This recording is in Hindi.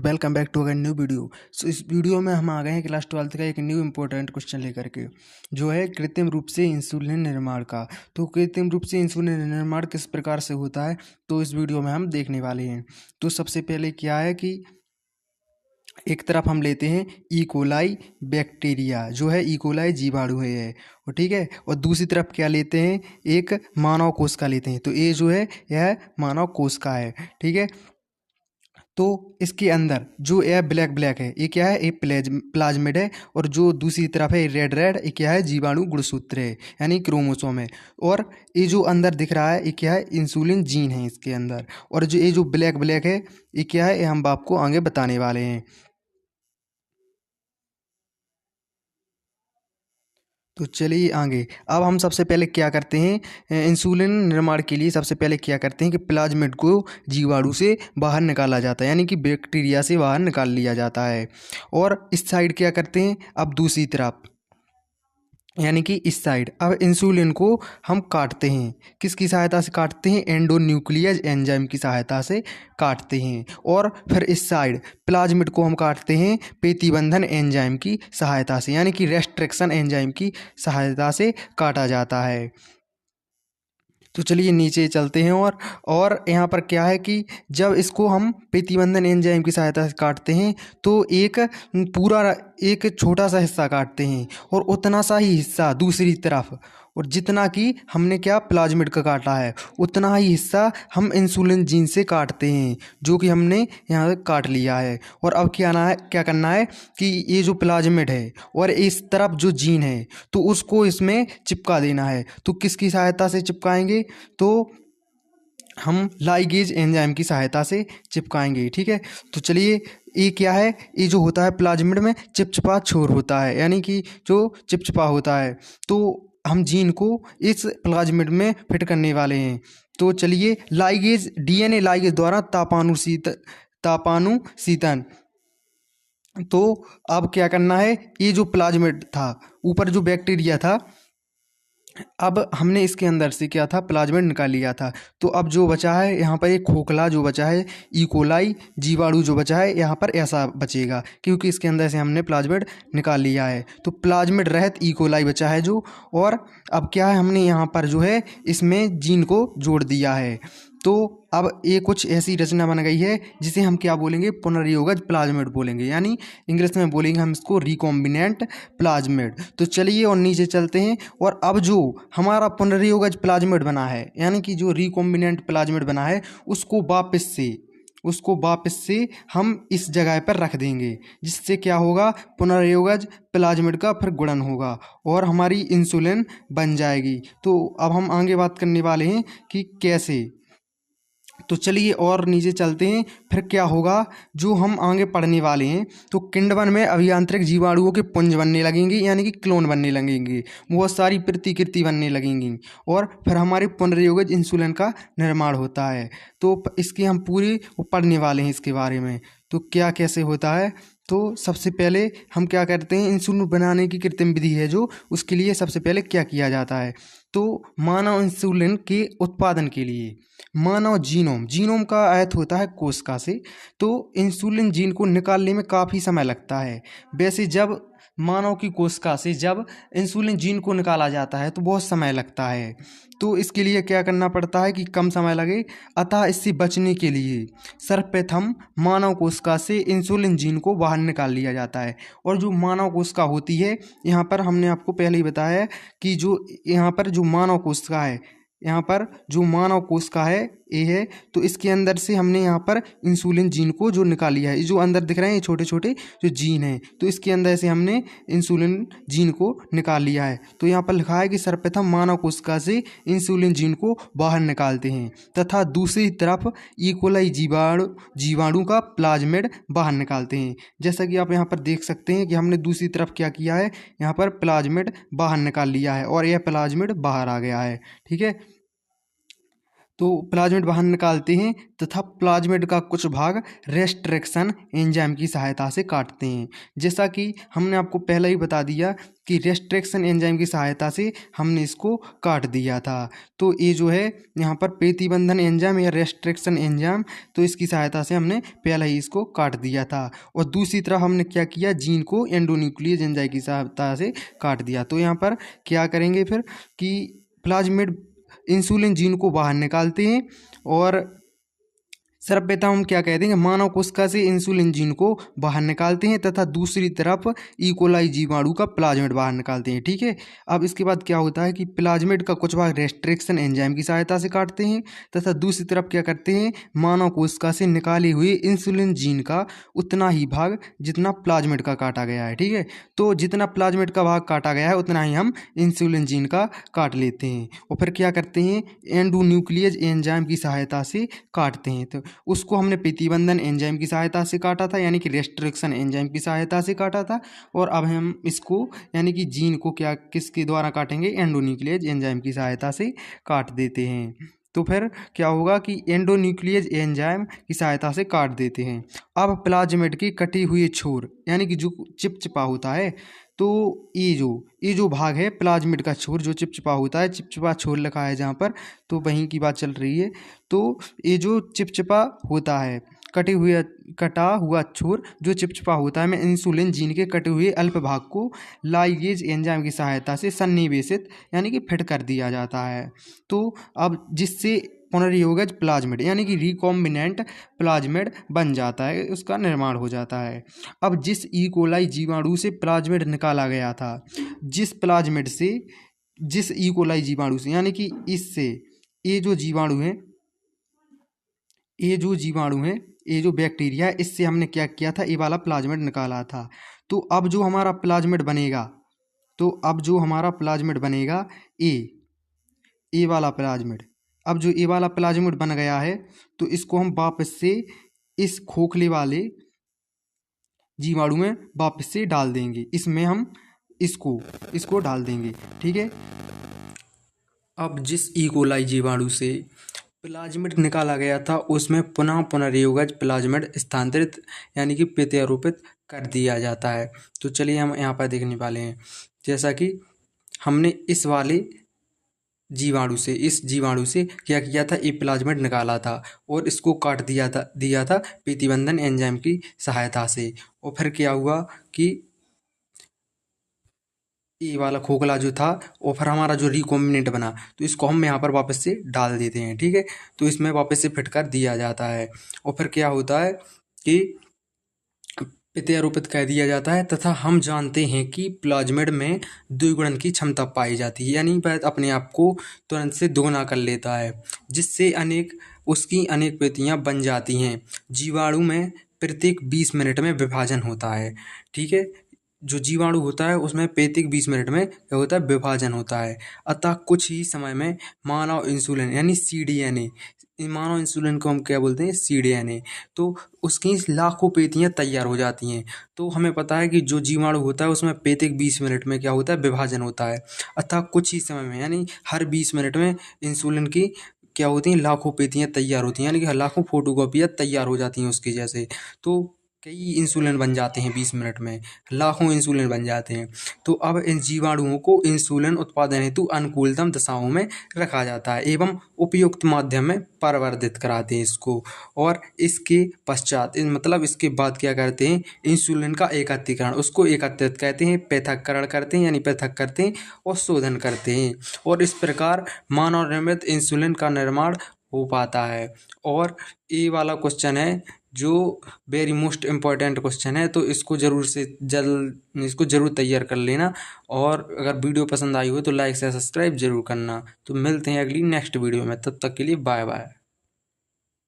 वेलकम बैक टू अगर न्यू वीडियो। इस वीडियो में हम आ गए हैं क्लास 12th का एक न्यू इम्पोर्टेंट क्वेश्चन लेकर के, जो है कृत्रिम रूप से इंसुलिन निर्माण का। तो कृत्रिम रूप से इंसुलिन निर्माण किस प्रकार से होता है, तो इस वीडियो में हम देखने वाले हैं। तो सबसे पहले क्या है कि एक तरफ हम लेते हैं इकोलाई बैक्टीरिया, जो है इकोलाई जीवाणु है और ठीक है, और दूसरी तरफ क्या लेते हैं, एक मानव कोशिका लेते हैं। तो ये जो है यह मानव कोशिका है, ठीक है। तो इसके अंदर जो यह ब्लैक ब्लैक है, ये क्या है, ये प्लाज्मिड है, और जो दूसरी तरफ है रेड रेड, ये क्या है, जीवाणु गुणसूत्र है, यानी क्रोमोसोम है। और ये जो अंदर दिख रहा है, ये क्या है, इंसुलिन जीन है इसके अंदर। और जो ये जो ब्लैक ब्लैक है, ये क्या है, ये हम आपको आगे बताने वाले हैं। तो चलिए आगे। अब हम सबसे पहले क्या करते हैं, इंसुलिन निर्माण के लिए सबसे पहले क्या करते हैं कि प्लाज्मिड को जीवाणु से बाहर निकाला जाता है, यानी कि बैक्टीरिया से बाहर निकाल लिया जाता है। और इस साइड क्या करते हैं, अब दूसरी तरफ यानी कि इस साइड अब इंसुलिन को हम काटते हैं। किसकी सहायता से काटते हैं, एंडोन्यूक्लियस एंजाइम की सहायता से काटते हैं। और फिर इस साइड प्लाज्मिड को हम काटते हैं प्रतिबंधन एंजाइम की सहायता से, यानी कि रेस्ट्रिक्शन एंजाइम की सहायता से काटा जाता है। तो चलिए नीचे चलते हैं। और यहाँ पर क्या है कि जब इसको हम प्रतिबंधन एंजाइम की सहायता से काटते हैं, तो एक पूरा एक छोटा सा हिस्सा काटते हैं और उतना सा ही हिस्सा दूसरी तरफ, और जितना कि हमने क्या प्लाज्मिड का काटा है उतना ही हिस्सा हम इंसुलिन जीन से काटते हैं, जो कि हमने यहाँ पे काट लिया है। और अब क्या करना है कि ये जो प्लाज्मिड है और इस तरफ जो जीन है, तो उसको इसमें चिपका देना है। तो किसकी सहायता से चिपकाएंगे, तो हम लाइगेज एंजाइम की सहायता से चिपकाएंगे, ठीक है। तो चलिए, ये क्या है, ये जो होता है प्लाज्मिड में चिपचिपा छोर होता है, यानी कि जो चिपचिपा होता है, तो हम जीन को इस प्लाज्मिड में फिट करने वाले हैं। तो चलिए, लाइगेज डीएनए लाइगेज द्वारा तापानुसीतन। तो अब क्या करना है, ये जो प्लाज्मिड था, ऊपर जो बैक्टीरिया था, अब हमने इसके अंदर से क्या था, प्लाज्मिड निकाल लिया था। तो अब जो बचा है यहाँ पर एक खोखला जो बचा है, इकोलाई जीवाणु जो बचा है, यहाँ पर ऐसा बचेगा, क्योंकि इसके अंदर से हमने प्लाज्मिड निकाल लिया है। तो प्लाज्मिड रहित इकोलाई बचा है जो। और अब क्या है, हमने यहाँ पर जो है इसमें जीन को जोड़ दिया है। तो अब ये कुछ ऐसी रचना बन गई है जिसे हम क्या बोलेंगे, पुनर्योगज प्लाज्मिड बोलेंगे, यानी इंग्लिश में बोलेंगे हम इसको रिकॉम्बिनेंट प्लाज्मिड। तो चलिए और नीचे चलते हैं। और अब जो हमारा पुनर्योगज प्लाज्मिड बना है, यानी कि जो रिकॉम्बिनेंट प्लाज्मिड बना है, उसको वापस से हम इस जगह पर रख देंगे, जिससे क्या होगा, पुनर्योगज प्लाज्मिड का फिर गुणन होगा और हमारी इंसुलिन बन जाएगी। तो अब हम आगे बात करने वाले हैं कि कैसे। तो चलिए और नीचे चलते हैं, फिर क्या होगा जो हम आगे पढ़ने वाले हैं। तो किण्वन में अभियांत्रिक जीवाणुओं के पुंज बनने लगेंगे, यानी कि क्लोन बनने लगेंगे, बहुत सारी प्रतिकृति बनने लगेंगी, और फिर हमारे पुनर्योगज इंसुलिन का निर्माण होता है। तो इसकी हम पूरी पढ़ने वाले हैं इसके बारे में। तो क्या कैसे होता है, तो सबसे पहले हम क्या करते हैं, इंसुलिन बनाने की कृत्रिम विधि है जो, उसके लिए सबसे पहले क्या किया जाता है, तो मानव इंसुलिन के उत्पादन के लिए मानव जीनोम का आयत होता है कोशिका से। तो इंसुलिन जीन को निकालने में काफ़ी समय लगता है। वैसे जब मानव की कोशिका से जब इंसुलिन जीन को निकाला जाता है तो बहुत समय लगता है। तो इसके लिए क्या करना पड़ता है कि कम समय लगे, अतः इससे बचने के लिए सर्वप्रथम मानव कोशिका से इंसुलिन जीन को बाहर निकाल लिया जाता है। और जो मानव कोशिका होती है, यहाँ पर हमने आपको पहले ही बताया है कि जो यहाँ पर जो मानव कोशिका है, यहाँ पर जो मानव कोशिका है ये है, तो इसके अंदर से हमने यहाँ पर इंसुलिन जीन को जो निकाल लिया है, जो अंदर दिख रहे हैं ये छोटे छोटे जो जीन हैं, तो इसके अंदर से हमने इंसुलिन जीन को निकाल लिया है। तो यहाँ पर लिखा है कि सर्वप्रथम मानव कोशिका से इंसुलिन जीन को बाहर निकालते हैं, तथा दूसरी तरफ इकोलाई जीवाणु का प्लाज्मिड बाहर निकालते हैं। जैसा कि आप यहाँ पर देख सकते हैं कि हमने दूसरी तरफ क्या किया है, यहाँ पर प्लाज्मिड बाहर निकाल लिया है और यह प्लाज्मिड बाहर आ गया है, ठीक है। तो प्लाज्मिड बाहर निकालते हैं तथा प्लाज्मिड का कुछ भाग रेस्ट्रिक्शन एंजाइम की सहायता से काटते हैं। जैसा कि हमने आपको पहले ही बता दिया कि रेस्ट्रिक्शन एंजाइम की सहायता से हमने इसको काट दिया था। तो ये जो है यहाँ पर प्रतिबंधन एंजाइम या रेस्ट्रिक्शन एंजाइम, तो इसकी सहायता से हमने पहले ही इसको काट दिया था। और दूसरी तरफ हमने क्या किया, जीन को एंडोन्यूक्लियस एंजाइम की सहायता से काट दिया। तो यहाँ पर क्या करेंगे फिर कि प्लाज्मिड इंसुलिन जीन को बाहर निकालते हैं और सर्वप्रथम हम क्या कहते हैं, मानव कोशिका से इंसुलिन जीन को बाहर निकालते हैं तथा दूसरी तरफ इकोलाई जीवाणु का प्लाज्मिड बाहर निकालते हैं। ठीक है, अब इसके बाद क्या होता है कि प्लाज्मिड का कुछ भाग रेस्ट्रिक्शन एंजाइम की सहायता से काटते हैं तथा दूसरी तरफ क्या करते हैं, मानव कोशिका से निकाले हुए इंसुलिन जीन का उतना ही भाग जितना प्लाज्मिड का काटा गया है। ठीक है, तो जितना प्लाज्मिड का भाग काटा गया है उतना ही हम इंसुलिन जीन का काट लेते हैं और फिर क्या करते हैं, एंडोन्यूक्लियस एंजाइम की सहायता से काटते हैं। तो उसको हमने प्रतिबंधन एंजाइम की सहायता से काटा था, यानी कि रेस्ट्रिक्शन एंजाइम की सहायता से काटा था। और अब हम इसको यानी कि जीन को क्या किसके द्वारा काटेंगे, एंडोन्यूक्लियस एंजाइम की सहायता से काट देते हैं। तो फिर क्या होगा कि एंडोन्यूक्लियस एंजाइम की सहायता से काट देते हैं। अब प्लाज्मिड की कटी हुई छोर यानी कि जो चिपचिपा होता है, तो ये जो भाग है प्लाज्मिड का छोर जो चिपचिपा होता है, चिपचिपा छोर लिखा है जहाँ पर, तो वहीं की बात चल रही है। तो ये जो चिपचिपा होता है, कटा हुआ छोर जो चिपचिपा होता है, में इंसुलिन जीन के कटे हुए अल्प भाग को लाइगेज एंजाइम की सहायता से सन्निवेशित यानी कि फिट कर दिया जाता है। तो अब जिससे पुनर्योगज प्लाज्मिड यानी कि रिकॉम्बिनेंट प्लाज्मिड बन जाता है, उसका निर्माण हो जाता है। अब जिस ई कोलाई जीवाणु से प्लाज्मिड निकाला गया था, जिस ई कोलाई जीवाणु से यानी कि इससे ये जो जीवाणु है, ये जो बैक्टीरिया है, इससे हमने क्या किया था, ये वाला प्लाज्मिड निकाला था। तो अब जो हमारा प्लाज्मिड बनेगा, ये वाला प्लाज्मिड, अब जो ये वाला प्लाज्मिड बन गया है, तो इसको हम वापस से इस खोखले वाले जीवाणु में वापस से डाल देंगे, इसमें हम इसको डाल देंगे। ठीक है, अब जिस ई कोलाई जीवाणु से प्लाज्मिड निकाला गया था, उसमें पुनः पुनर्योगज प्लाज्मिड स्थानांतरित यानी कि प्रत्यारोपित कर दिया जाता है। तो चलिए हम यहाँ पर देखने वाले हैं, जैसा कि हमने इस जीवाणु से क्या किया था, ये प्लाज्मिड निकाला था और इसको काट दिया था प्रतिबंधन एंजाइम की सहायता से। और फिर क्या हुआ कि ये वाला खोखला जो था, और फिर हमारा जो रिकॉम्बिनेंट बना, तो इसको हम यहाँ पर वापस से डाल देते हैं। ठीक है, तो इसमें वापस से फिट कर दिया जाता है और फिर क्या होता है कि प्रत्यारोपित कर दिया जाता है तथा हम जानते हैं कि प्लाज्मिड में द्विगुणन की क्षमता पाई जाती है, यानी वह अपने आप को तुरंत से दोगुना कर लेता है, जिससे उसकी अनेक प्रतियां बन जाती हैं। जीवाणु में प्रत्येक 20 मिनट में विभाजन होता है। ठीक है, जो जीवाणु होता है उसमें प्रत्येक 20 मिनट में क्या होता है, विभाजन होता है। अतः कुछ ही समय में मानव इंसुलिन यानी CDNA, मानव इंसुलिन को हम क्या बोलते हैं, CDNA, तो उसकी लाखों पेटियाँ तैयार हो जाती हैं। तो हमें पता है कि जो जीवाणु होता है उसमें प्रत्येक 20 मिनट में क्या होता है, विभाजन होता है। अतः कुछ ही समय में यानी हर 20 मिनट में इंसुलिन की क्या होती हैं, लाखों पेटियाँ तैयार होती हैं, यानी कि लाखों फोटोकॉपियाँ तैयार हो जाती हैं उसके जैसे। तो कई इंसुलिन बन जाते हैं 20 मिनट में, लाखों इंसुलिन बन जाते हैं। तो अब इन जीवाणुओं को इंसुलिन उत्पादन हेतु अनुकूलतम दशाओं में रखा जाता है एवं उपयुक्त माध्यम में परिवर्तित कराते हैं इसको। और इसके पश्चात मतलब इसके बाद क्या करते हैं, इंसुलिन का एकत्रीकरण, उसको एकत्रित कहते हैं, पृथक्करण करते हैं यानी पृथक करते हैं और शोधन करते हैं। और इस प्रकार मानव निर्मित इंसुलिन का निर्माण हो पाता है। और ये वाला क्वेश्चन है जो वेरी मोस्ट इम्पॉर्टेंट क्वेश्चन है, तो इसको जरूर तैयार कर लेना। और अगर वीडियो पसंद आई हो तो लाइक से सब्सक्राइब जरूर करना। तो मिलते हैं अगली नेक्स्ट वीडियो में, तब तक के लिए बाय बाय।